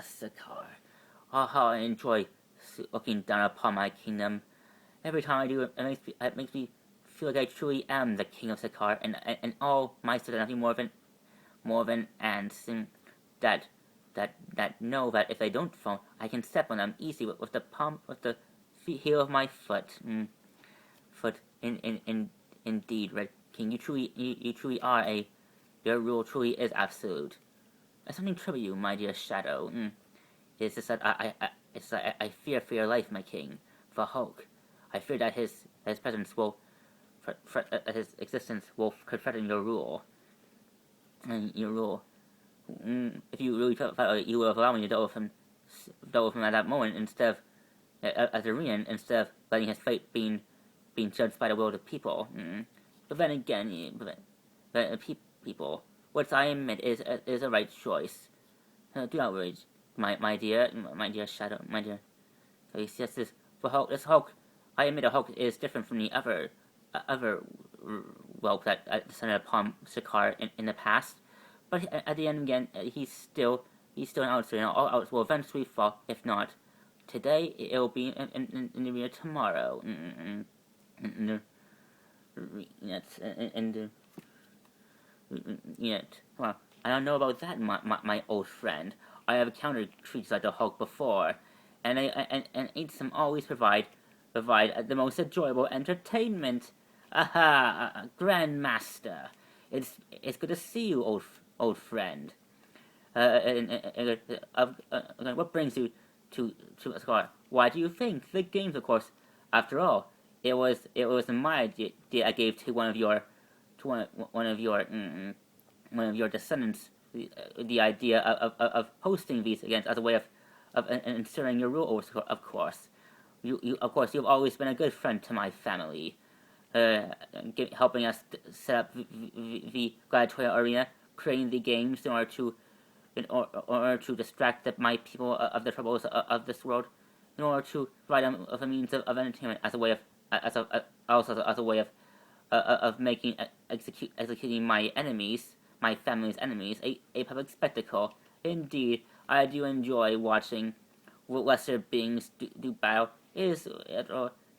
Sakar. Oh, how I enjoy looking down upon my kingdom. Every time I do it, it makes me feel like I truly am the king of Sakar, and all my subjects are nothing more than ants, and that that know that if they don't fall, I can step on them easily with the heel of my foot. Foot indeed, Red King. You truly are a. Your rule truly is absolute. There's something trouble you, my dear Shadow. It's just that I fear for your life, my king. For Hulk, I fear that his presence his existence will threaten your rule. And your rule. If you really felt like you would allow me to deal with him at that moment instead of as a Rean, instead of letting his fate being judged by the will of the people. But then again, people, what I admit is a right choice. Do not worry, my dear Shadow, my dear. So yes, this Hulk, I admit a Hulk is different from the other whelp that descended upon Sakaar in the past. But at the end again, he's still an outsider. All outs will eventually fall. If not today, it will be in the arena tomorrow. Yet, well, I don't know about that, my old friend. I have encountered creatures like the Hulk before, and each of them always provide the most enjoyable entertainment. Aha, Grandmaster! It's good to see you, old friend. What brings you to Scar? Why do you think the games? Of course, after all, it was my idea I gave to one of your descendants the idea of hosting these against as a way of inserting your rule over. Of course, you've always been a good friend to my family, helping us set up the gladiatorial arena, creating the games in order to distract my people of the troubles of this world, in order to provide them with a means of entertainment as a way as a way of making executing my enemies, my family's enemies, a public spectacle. Indeed, I do enjoy watching lesser beings do battle. It is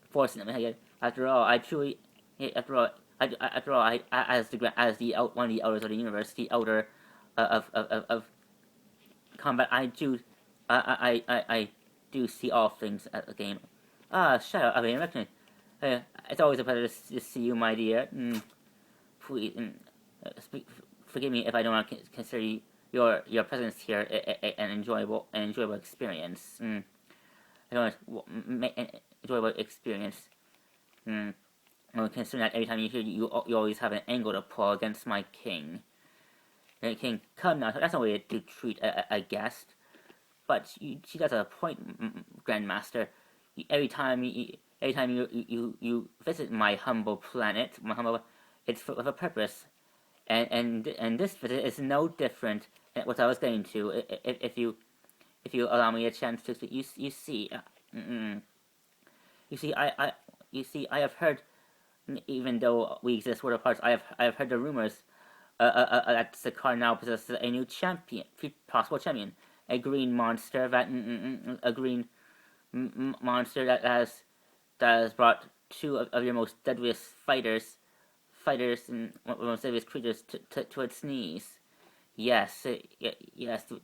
fortunately after all, I truly after all, as the one of the elders of the universe, the elder of combat, I do see all things at the game. Shut up, I mean, it's always a pleasure to see you, my dear. Please, forgive me if I don't consider your presence here an enjoyable experience. Enjoyable experience. Well, considering that every time you hear you always have an angle to pull against my king. King, come now. That's no way to treat a guest. But she does have a point, Grandmaster. Every time you visit my humble planet, it's with a purpose, and this visit is no different than what I was getting to. If you allow me a chance to speak, you see, I have heard, even though we exist world apart, I have heard the rumors that Sakaar now possesses a new champion, possible champion, a green monster monster that has brought two of your most deadliest fighters and most deadliest creatures to its knees. Yes, the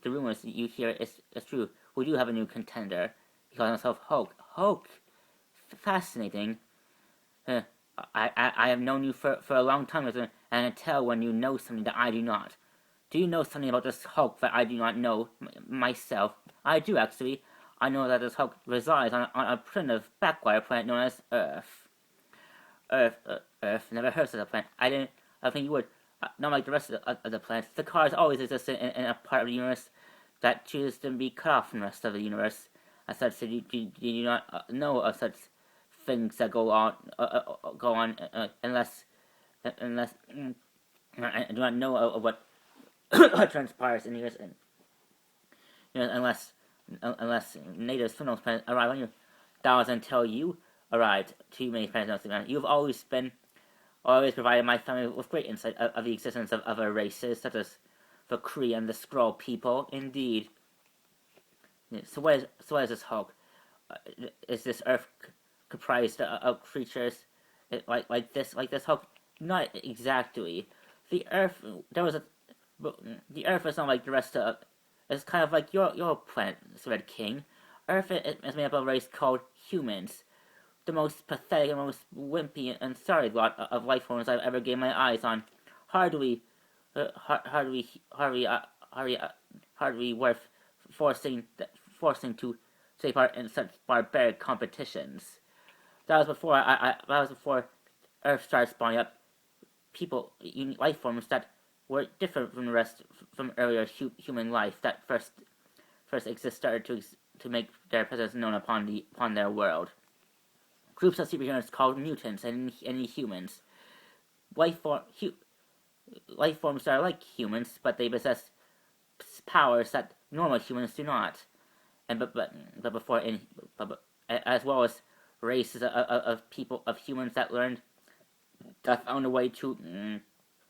rumors you hear is true. We do have a new contender. He calls himself Hulk. Hulk, fascinating. I have known you for a long time, and I can tell when you know something that I do not. Do you know something about this Hulk that I do not know myself? I do, actually. I know that this Hulk resides on a primitive backwater planet known as Earth. Earth. Never heard of such a planet. I think you would. Not like the rest of the planets. The cars always exist in a part of the universe that chooses to be cut off from the rest of the universe. As such, do you not know of such things that go on unless I do not know of what transpires in the universe, unless natives from those planets arrive on you. That was until you arrived to many planets. You've always provided my family with great insight of the existence of other races, such as the Kree and the Skrull people. Indeed, So what is this Hulk? Is this Earth comprised of creatures like this Hulk? Not exactly. The Earth there was a the Earth is not like the rest of. It's kind of like your planet, Red King. Earth is made up of a race called humans, the most pathetic and most wimpy and sorry lot of life forms I've ever gained my eyes on. Hardly, hardly, hardly worth forcing to take part in such barbaric competitions. That was before Earth started spawning up people, life forms that were different from the rest from earlier human life that first started to make their presence known upon their world. Groups of superheroes called mutants and humans. Life form hu, life forms are like humans, but they possess powers that normal humans do not. And but before in but, as well as races of people of humans that found a way to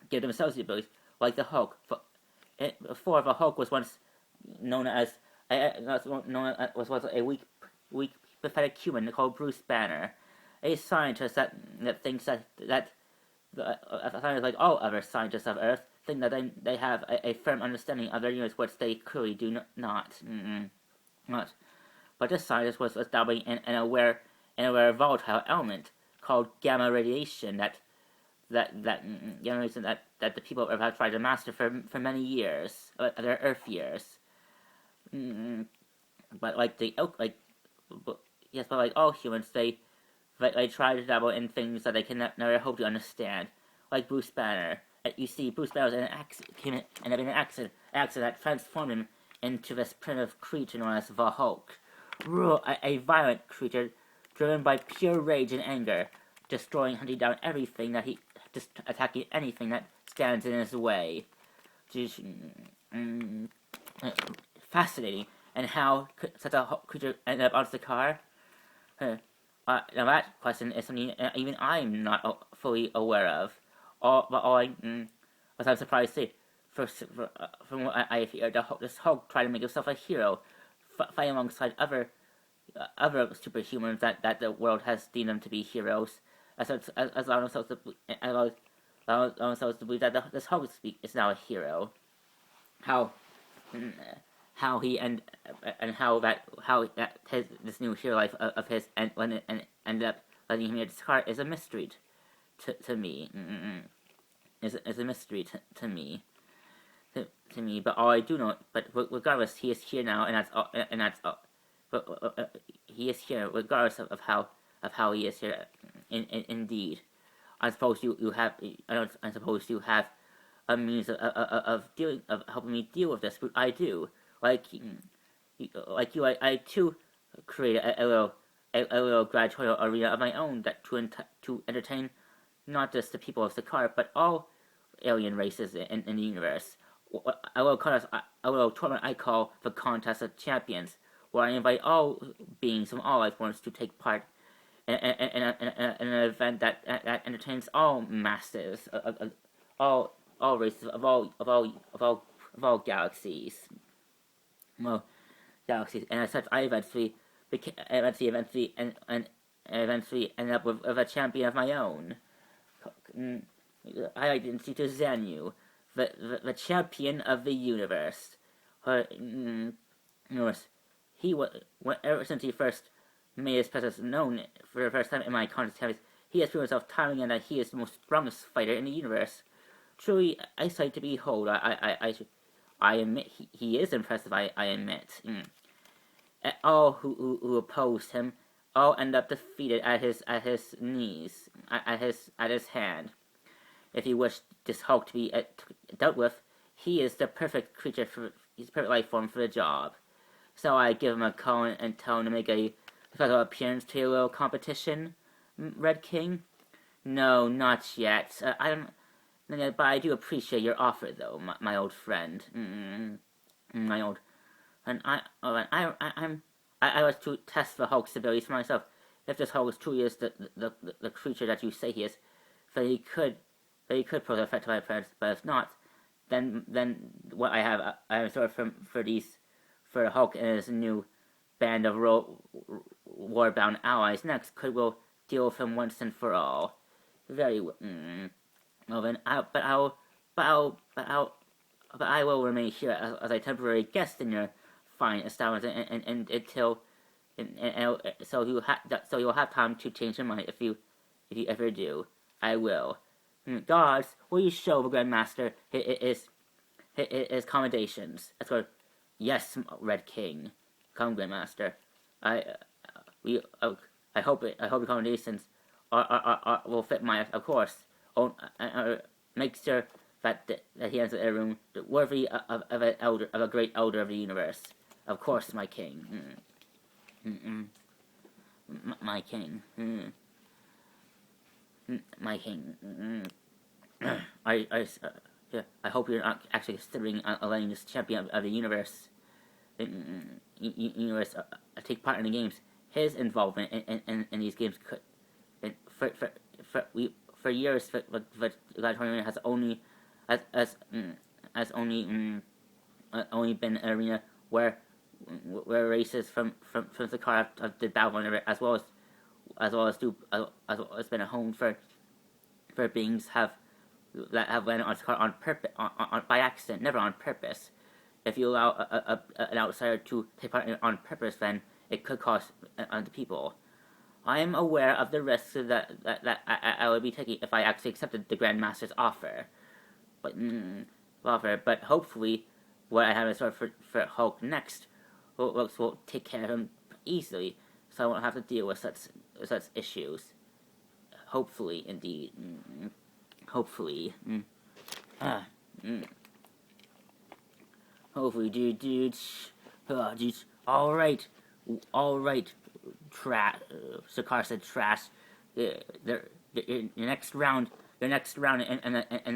give themselves the abilities, like the Hulk. Before the Hulk was once known as was a weak pathetic human called Bruce Banner, a scientist that thinks that scientists like all other scientists of Earth think that they have a firm understanding of their universe, which they clearly do not. Not. But this scientist was dabbling in an aware volatile element called gamma radiation that the people of Earth have tried to master for many years, their Earth years. But like all humans, they try to dabble in things that they can never hope to understand, like Bruce Banner. You see, Bruce Banner was in an accident that transformed him into this primitive creature known as the Hulk, a violent creature driven by pure rage and anger, hunting down everything that just attacking anything that stands in his way. Just fascinating, and how such a creature ended up on the car. Now that question is something even I'm not fully aware of. I'm surprised to see. From what I hear, this Hulk tried to make himself a hero, fighting alongside other superhumans that the world has deemed them to be heroes, as allowing themselves to believe that this Hulk is now a hero. How he how this new hero life of his ended up letting him get his heart is a mystery to me. Is a mystery to me. To me, but all I do know, but regardless, he is here now, and that's all. But he is here regardless of how he is here. Indeed, I suppose you have a means of helping me deal with this. But I do, like you, I too create a little gladiatorial arena of my own that to entertain not just the people of Sakaar, but all alien races in the universe. A little tournament I call the Contest of Champions, where I invite all beings from all life forms to take part in an event that entertains all masses, all races of all galaxies. Well, galaxies, and as such, I eventually end up with a champion of my own. I identity to Zanu, the champion of the universe. He was ever since he first made his presence known for the first time in my contest, he has proven himself time and again that he is the most strongest fighter in the universe. Truly, I cite to behold. I admit he is impressive. I admit. All who opposed him all end up defeated at his knees, at his hand. If he wished this Hulk to be dealt with, he is the perfect creature he's the perfect life form for the job. So I give him a call and tell him to make a special appearance to a little competition, Red King. No, not yet. But I do appreciate your offer, though, my old friend. My old, and I was to test the Hulk's abilities for myself. If this Hulk truly is the creature that you say he is, then he could pose a threat to my friends. But if not, then what I have in store for Hulk and his new band of war-bound allies next will deal with him once and for all. Very well. Well then, but I will remain here as a temporary guest in your fine establishment, and until, so you'll have time to change your mind if you ever do. I will. Gods, will you show the Grandmaster his commendations? That's what. Yes, Red King. Come, Grandmaster. I hope the accommodations will fit my, of course. Make sure that he enters a room worthy of a great elder of the universe. Of course, my king. My king. My king. I hope you're not actually considering letting this champion of the universe take part in the games. His involvement in these games could, for years, the Gladiatorium has only been an arena where races from Sakaar have did battle on it, as well as been a home for beings that have landed on Sakaar on purpose, by accident, never on purpose. If you allow an outsider to take part on purpose, then it could cost the people. I am aware of the risks that I would be taking if I actually accepted the Grandmaster's offer. But hopefully, what I have in store for Hulk next will take care of him easily, so I won't have to deal with such issues. Hopefully, indeed. Hopefully. Hopefully, dude. All right. Sakaar said trash. Your next round, and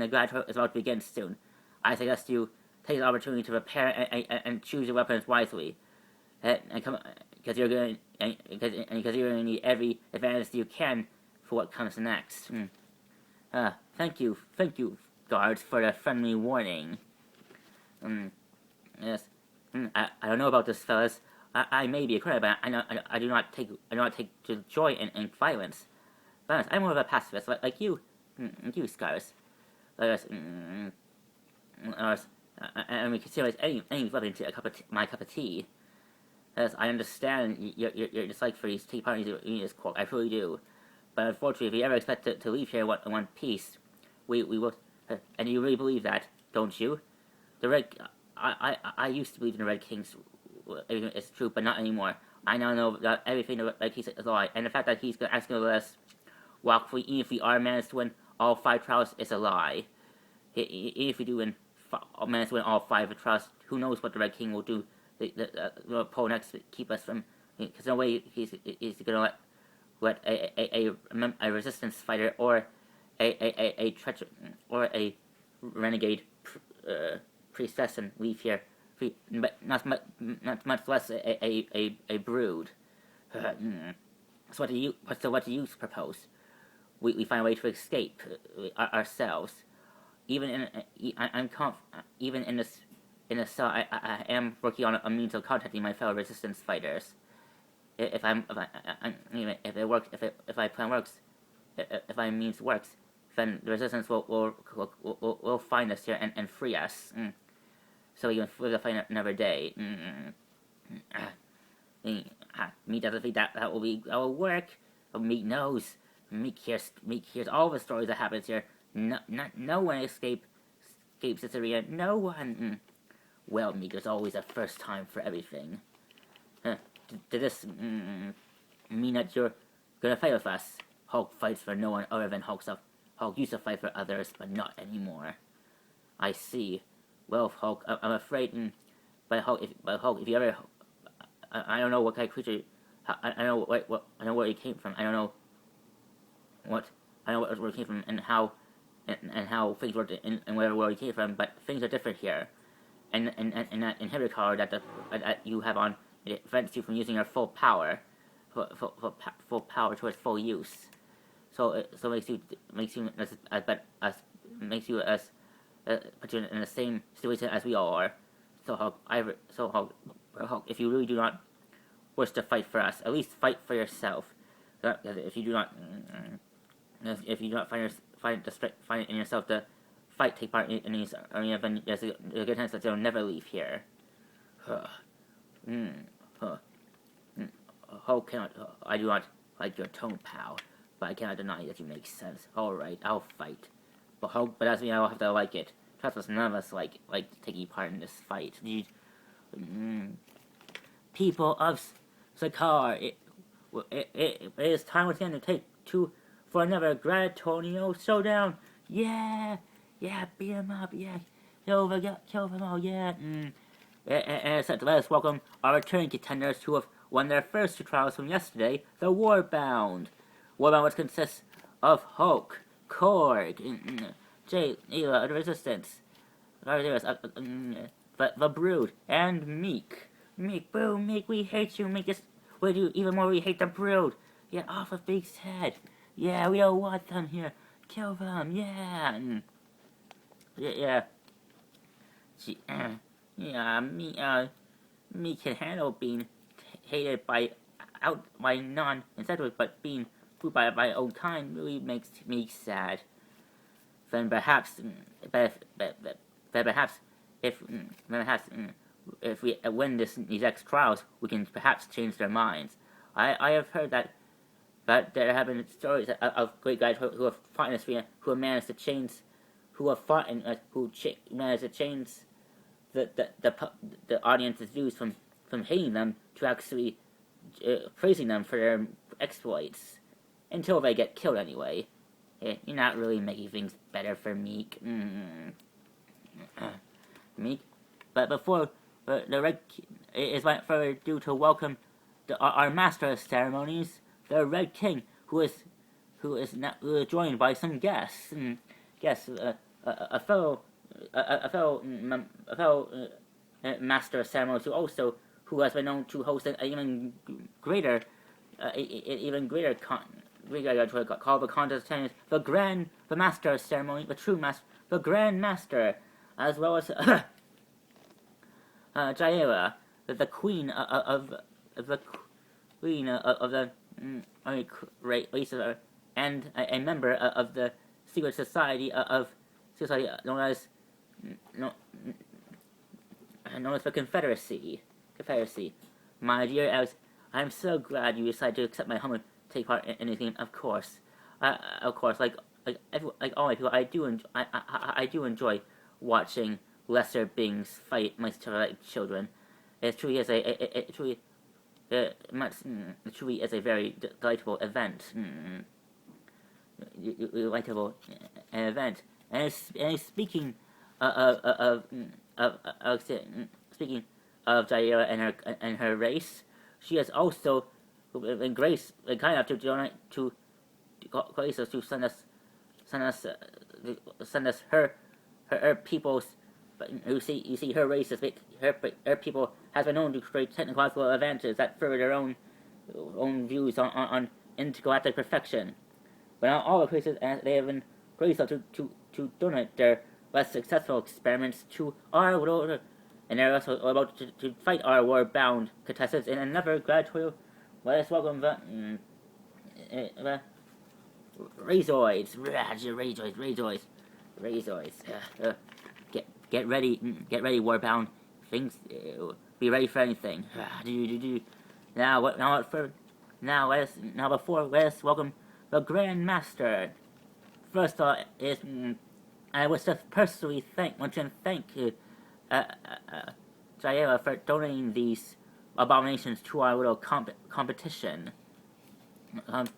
the Gladiator is about to begin soon. I suggest you take the opportunity to prepare and choose your weapons wisely, because you're going to need every advantage you can for what comes next. Thank you, guards, for the friendly warning. Yes. I don't know about this, fellas. I may be a criminal, but I do not take joy in violence. I'm more of a pacifist, like you, Scars. And we consider any weapon to my cup of tea. As I understand your dislike for these tea parties in this court, I truly do. But unfortunately, if you ever expect to leave here in one piece, we will. And you really believe that, don't you? I used to believe in the Red King's. Everything is true, but not anymore. I now know that everything the Red King said is a lie, and the fact that he's asking to let us walk free, even if we are managed to win all 5 trials, is a lie. Even if we do manage to win all 5 trials, who knows what the Red King will do? The pull next to keep us from. Because no way he's going to let a resistance fighter or a treacherous or a renegade priestess and leave here. But not much less a brood. So what do you propose? We find a way to escape ourselves. Even in this cell, I am working on a means of contacting my fellow resistance fighters. If my plan works, if my means works, then the resistance will find us here and free us. So we can live to fight another day. Meek doesn't think that will work. Meek knows. Meek hears all the stories that happens here. No one escapes this arena. No one. Well, Meek, there's always a first time for everything. Did this mean that you're gonna fight with us? Hulk fights for no one other than Hulk self. Hulk used to fight for others, but not anymore. I see. Well, Hulk, I'm afraid. But Hulk, if you ever, I don't know what kind of creature. I know what I know where he came from. I don't know what where he came from and how things worked in whatever world he came from. But things are different here, and that inhibitor card that you have on, it prevents you from using your full power, full power towards full use. So it makes you put you in the same situation as we all are. So Hulk, Hulk, if you really do not wish to fight for us, at least fight for yourself. If you do not, find it in yourself to take part in these arenas, then there's a good chance that they'll never leave here. Hulk cannot. I do not like your tone, pal, but I cannot deny that you make sense. All right, I'll fight. But that's me. I will have to like it. Trust us, none of us like taking part in this fight. People of Sakaar, it is time once again to take for another gladiatorial showdown. Yeah, beat him up. Yeah, kill them all. Yeah. And let us welcome our returning contenders who have won their first two trials from yesterday. The Warbound, which consists of Hulk, Korg, Jay, Ela, the Resistance, the Brood, and Meek. Boo, Meek, we hate you. Meek is, we do even more. We hate the Brood. Get off of Meek's head. Yeah, we don't want them here. Kill them. Yeah. Me can handle being hated by non-incentives, but being fooled by my own kind really makes me sad. Then perhaps if we win these X trials, we can perhaps change their minds. I have heard that there have been stories of great guys who have fought in this arena who have managed to change, managed to change the audience's views from hating them to actually praising them for their exploits, until they get killed anyway. You're not really making things better for Meek. Meek. But before the Red it is without further ado to welcome our master of ceremonies, the Red King, who is joined by some guests. A fellow master of ceremonies who has been known to host an even greater called the contest of tennis, the master of ceremony, the true master, the grand master, as well as Jaira, the queen of the race, and a member of the secret society known as the Confederacy. My dear Alice, I'm so glad you decided to accept my humble take part in the game. Of course, like all my people, I do enjoy watching lesser beings fight my like children. It truly is a very delightful event. Event. And speaking of Jaira and her race, she has also been kind enough to donate to send us her people's. But you see her race her people has been known to create technological advances that further their own views on intergalactic perfection. But not all the cases, they have been graceful to donate their less successful experiments to our world, and they're also about to fight our war-bound contestants in another gladiatorial. Let us welcome the Razoids. Get ready, Warbound. Things, be ready for anything. Now let us welcome the Grand Master. First of all, I wish to personally thank Jaira for donating these abominations to our little competition. And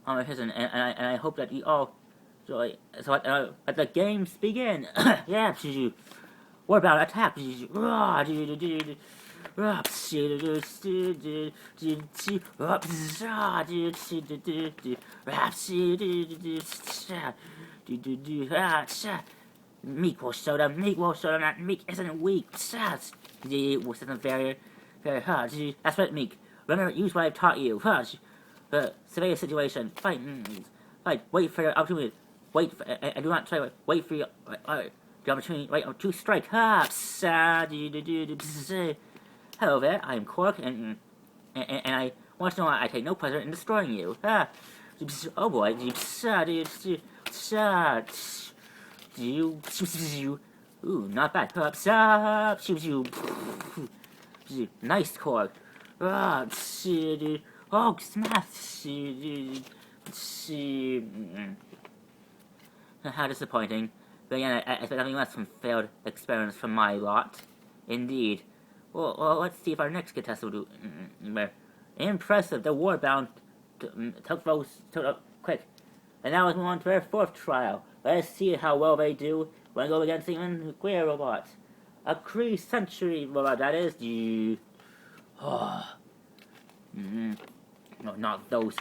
I hope that you all enjoy. So let the games begin. Yeah, Warbound attack. Meek will show them that Meek isn't weak. Very hard. That's right, Meek. Remember, use what I've taught you. Survey the situation. Fight. Wait for your opportunity. And do not try. Wait for your the opportunity. Wait to strike. hello there, I'm Cork, and I want to know I take no pleasure in destroying you. Oh boy, ooh, not bad. Nice, Cork. Oh, smash. How disappointing. But again, I expect nothing less from failed experiments from my lot. Indeed. Well, let's see if our next contestant will do. Impressive. The warbound took those quick. And now let's move on to their fourth trial. Let's see how well they do when they go against the Unclear robot. A Kree Century robot, that is. No, not those.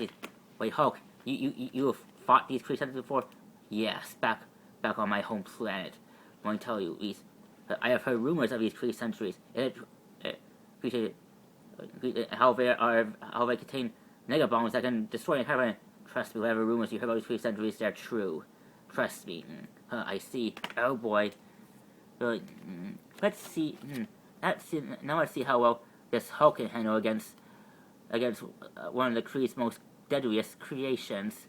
Wait, Hulk, you have fought these Kree Centuries before? Yes, back on my home planet. I want to tell you, I have heard rumors of these Kree Centuries. How they contain nega bombs that can destroy an entire planet. Trust me, whatever rumors you heard about these Kree Centuries, they're true. Trust me. I see. Oh boy. Let's see. Now let's see how well this Hulk can handle against one of the Kree's most deadliest creations.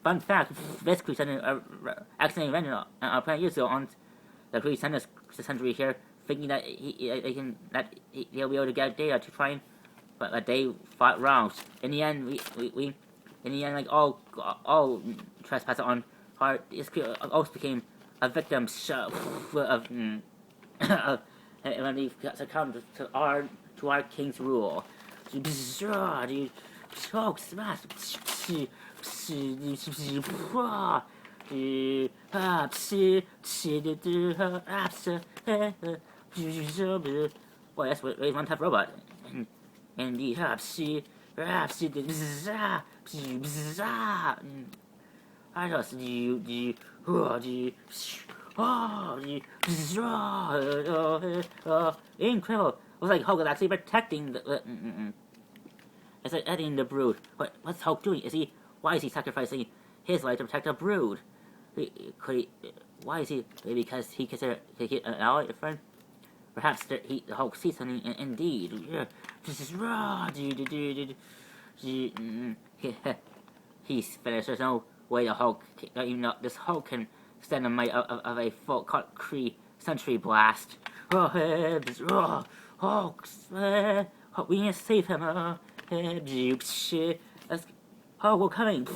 Fun fact: this Kree accidentally invented on a planet years ago on the Kree Century here, thinking that he'll be able to get data to try and, but they fought wrong. In the end, like all trespassers on our this Kree also became a victim of when we succumbed to our king's rule. Choke smash. Boy, that's really one tough robot. Indeed. I just incredible. It was like Hulk was actually protecting it's like editing the brood. What's Hulk doing? Why is he sacrificing his life to protect the brood? Why is he? Maybe because he considers an ally, a friend? Perhaps the Hulk sees something indeed. He's finished. There's no way the Hulk, even though this Hulk can stand the might of a full Kree Century blast. Hulk, we need to save him. Hulk, we're coming.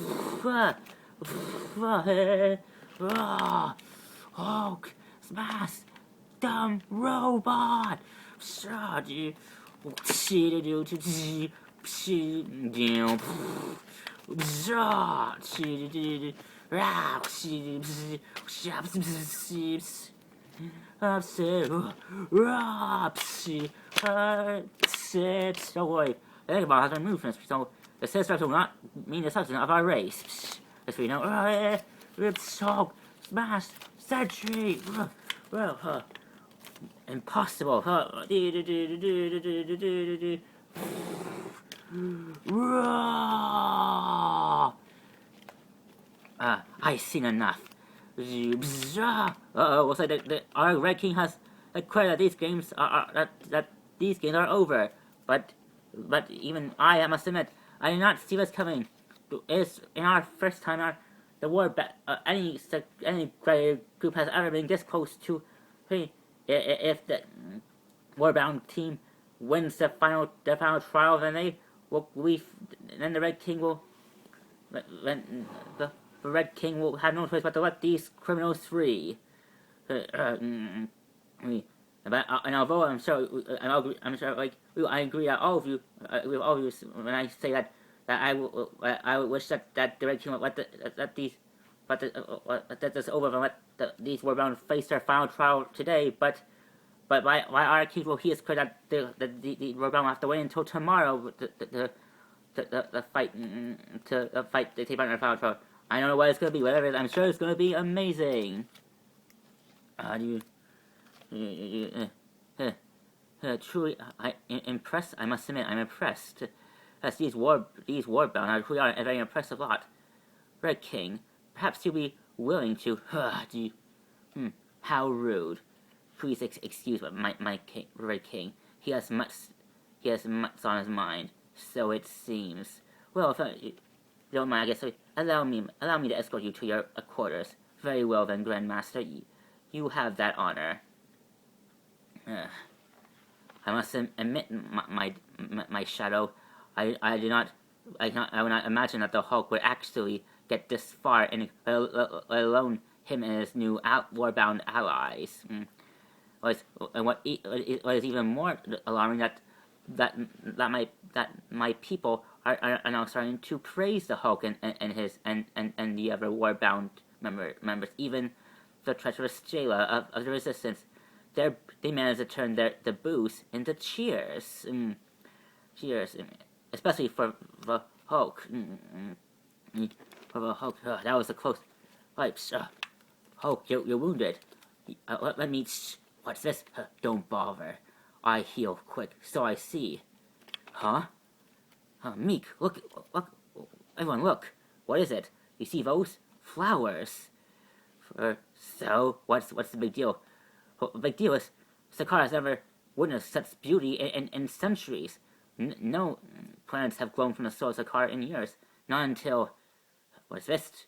Hulk, smash, dumb robot. Don't worry, the Egg Ball has been removed from us, so the said structure will not mean the substance of our race. As we know, Rip Shock, Smash, Century, impossible. I've seen enough. Looks like our Red King has declared that these games are over. But even I must admit, I did not see this coming. It's in our first time the war any group has ever been this close to. If the warbound team wins the final trial, then then the Red King will. Then the Red King will have no choice but to let these criminals free. And although I'm sure, like I agree that all of you, with all of you, when I say that I wish that the Red King would let this over and let these warbound face their final trial today. But why our king will he is clear that the warbound will have to wait until tomorrow the fight to take part in their final trial. I don't know what it's gonna be. Whatever it is, I'm sure it's gonna be amazing. Truly, I must admit, I'm impressed. As these warbound are truly are a very impressive lot. Red King, perhaps you'll be willing to. How rude. Please excuse my king, Red King. he has much on his mind. So it seems. Well, if you don't mind, I guess allow me to escort you to your quarters. Very well then, Grandmaster. You have that honor. I must admit, my shadow. I would not imagine that the Hulk would actually get this far, and let alone him and his new war-bound allies. And what is even more alarming that my people are now starting to praise the Hulk and the other war-bound members, even the treacherous jailer of the Resistance. They managed to turn the boos into cheers. Cheers, especially for the Hulk. For the Hulk, that was a close fight. Hulk, you're wounded. Let me. What's this? Don't bother. I heal quick, so I see. Huh? Meek, look, everyone, look. What is it? You see those flowers? So what's the big deal? The big deal is Sakaar has never witnessed such beauty in centuries. No plants have grown from the soil of Sakaar in years. Not until. What's this?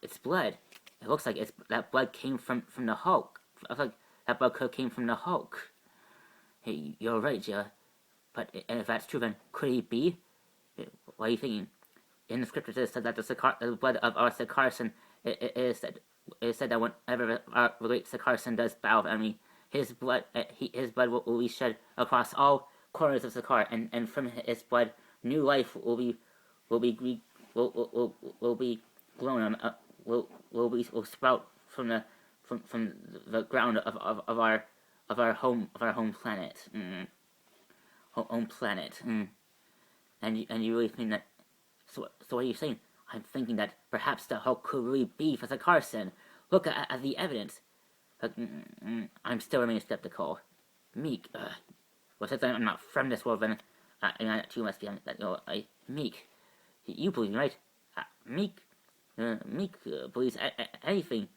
It's blood. It looks like that blood came from the Hulk. I like that blood came from the Hulk. Hey, you're right, Jilla. But if that's true, then could he be? What are you thinking? In the scriptures, it said that the blood of our Sakaarson is said that whenever our great Sakaarson does battle with enemy, his blood will be shed across all corners of Sakaar, and from his blood, new life will be grown. Will sprout from the ground of our home planet. Home planet. And you really think that? So what are you saying? I'm thinking that perhaps the Hulk could really be for Sakaarson. Look at the evidence. I'm still remaining skeptical. Meek. Well, since I'm not from this world, then I too must be that. Meek. You believe me, right? Meek believes anything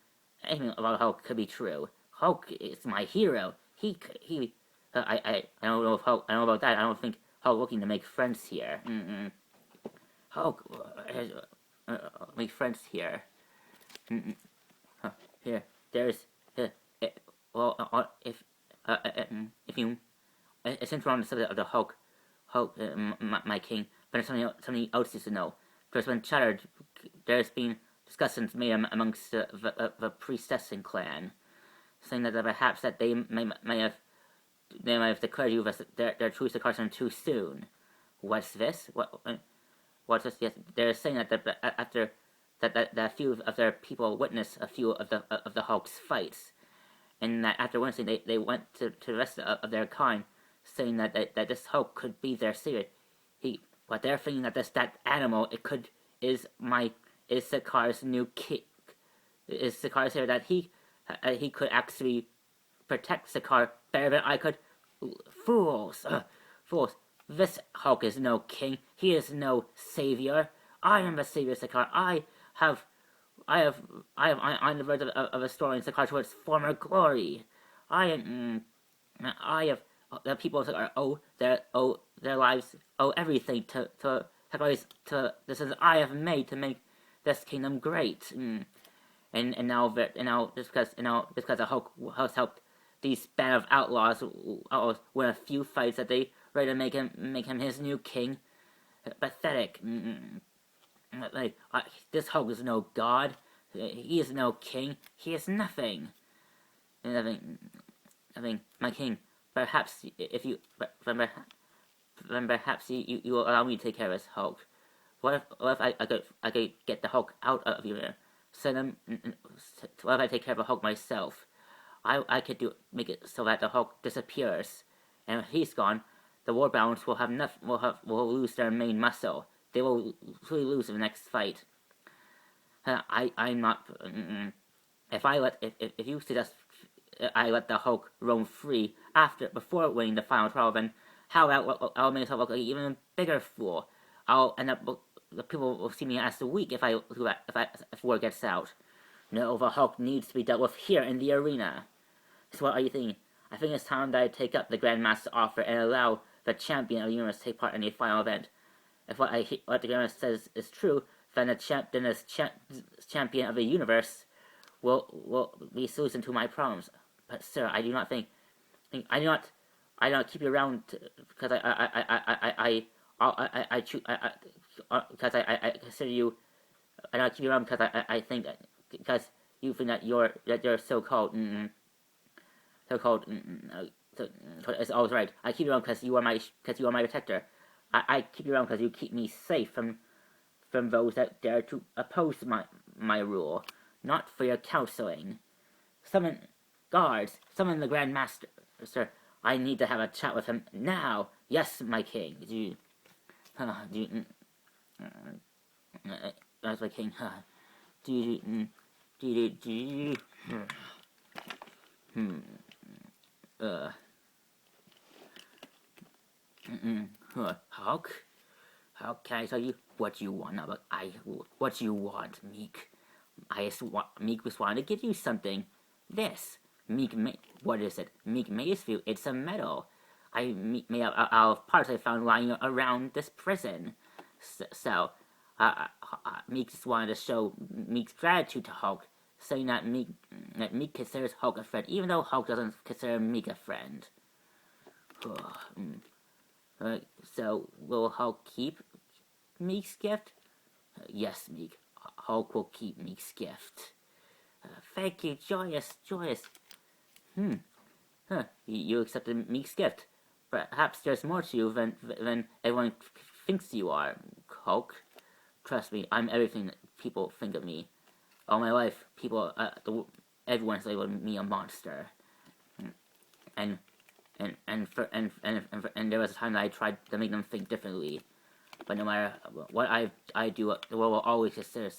about Hulk could be true. Hulk is my hero. I don't know if Hulk. I don't know about that. I don't think Hulk looking to make friends here. Hulk make friends here. Here, there's well, if you since we're on the subject of the Hulk, my king, but something else is to know. There's been chatter. There's been discussions made amongst the priestessing clan, saying that perhaps that they may have declared you as their true Sakaarson too soon. What's this? What's this? Yes, they're saying that after that a few of their people witnessed a few of the Hulk's fights, and that after witnessing, they went to the rest of their kind, saying that this Hulk could be their savior. But they're thinking that that animal is Sakaar's new king. Is Sakaar's here that he could actually protect Sakaar better than I could. Fools! Fools! This Hulk is no king. He is no savior. I am the savior of Sakaar. I'm the verge of restoring Sakaar to its former glory. The people of Sakaar owe their lives, owe everything to the decisions I have made to make this kingdom great. And now just because the Hulk has helped these band of outlaws win a few fights, that they ready to make him his new king. Pathetic. This Hulk is no god. He is no king. He is nothing. And my king. Perhaps if you, perhaps you will allow me to take care of this Hulk. What if I could get the Hulk out of here? Send him. What if I take care of the Hulk myself? I could make it so that the Hulk disappears, and if he's gone, the Warbounds will have will lose their main muscle. They will really lose in the next fight. I'm not. If you suggest I let the Hulk roam free before winning the final trial, then how about I'll make myself look like an even bigger fool. I'll end up. The people will see me as weak if word gets out. No, the Hulk needs to be dealt with here in the arena. So what are you thinking? I think it's time that I take up the Grandmaster's offer and allow the champion of the universe to take part in a final event. If what the Grandmaster says is true, then the champion of the universe will be a solution to my problems. But sir, I do not think I do not keep you around because because I consider you. I do not keep you around because I think because you think that you're so-called so-called it's always right. I keep you around because you are my protector. I keep you around because you keep me safe from those that dare to oppose my rule, not for your counseling. Summon guards, summon the Grand Master, sir. I need to have a chat with him now. Yes, my king. That's my king. Hulk? How can I tell you what you want? But what you want, Meek? Meek was wanting to give you something. This what is it? Meek Macefield. It's a medal. I made out of parts I found lying around this prison. So, Meek just wanted to show Meek's gratitude to Hulk, saying that Meek considers Hulk a friend, even though Hulk doesn't consider Meek a friend. So, will Hulk keep Meek's gift? Yes, Meek. Hulk will keep Meek's gift. Thank you, joyous. You accepted Meek's gift. Perhaps there's more to you than everyone thinks you are, Hulk. Trust me, I'm everything that people think of me. All my life, everyone has labeled me a monster. And there was a time that I tried to make them think differently. But no matter what I do, the world will always consider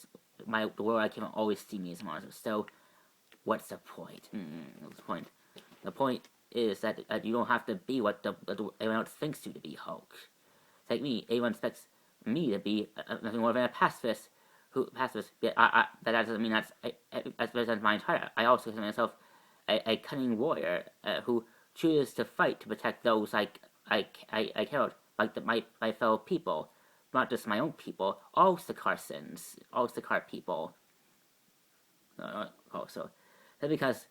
the world I can always see me as a monster. So, what's the point? What's the point? The point is that you don't have to be what everyone else thinks you to be, Hulk. It's like me. Everyone expects me to be nothing more than a pacifist. But that doesn't mean that's my entire. I also consider myself a cunning warrior who chooses to fight to protect those I care about, like my fellow people, not just my own people, all Sakaar people. Also, that's because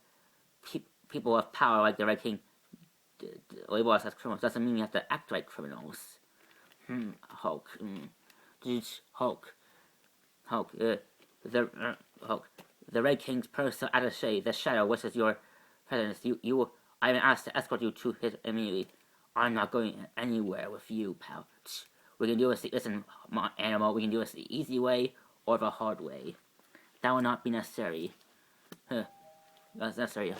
people of power like the Red King label us as criminals doesn't mean we have to act like criminals. Hulk. Hulk. The Red King's personal attaché, the Shadow, wishes your presence. I am asked to escort you to his immediately. I'm not going anywhere with you, pal. We can do this. Listen, animal. We can do this the easy way or the hard way. That will not be necessary. That's necessary.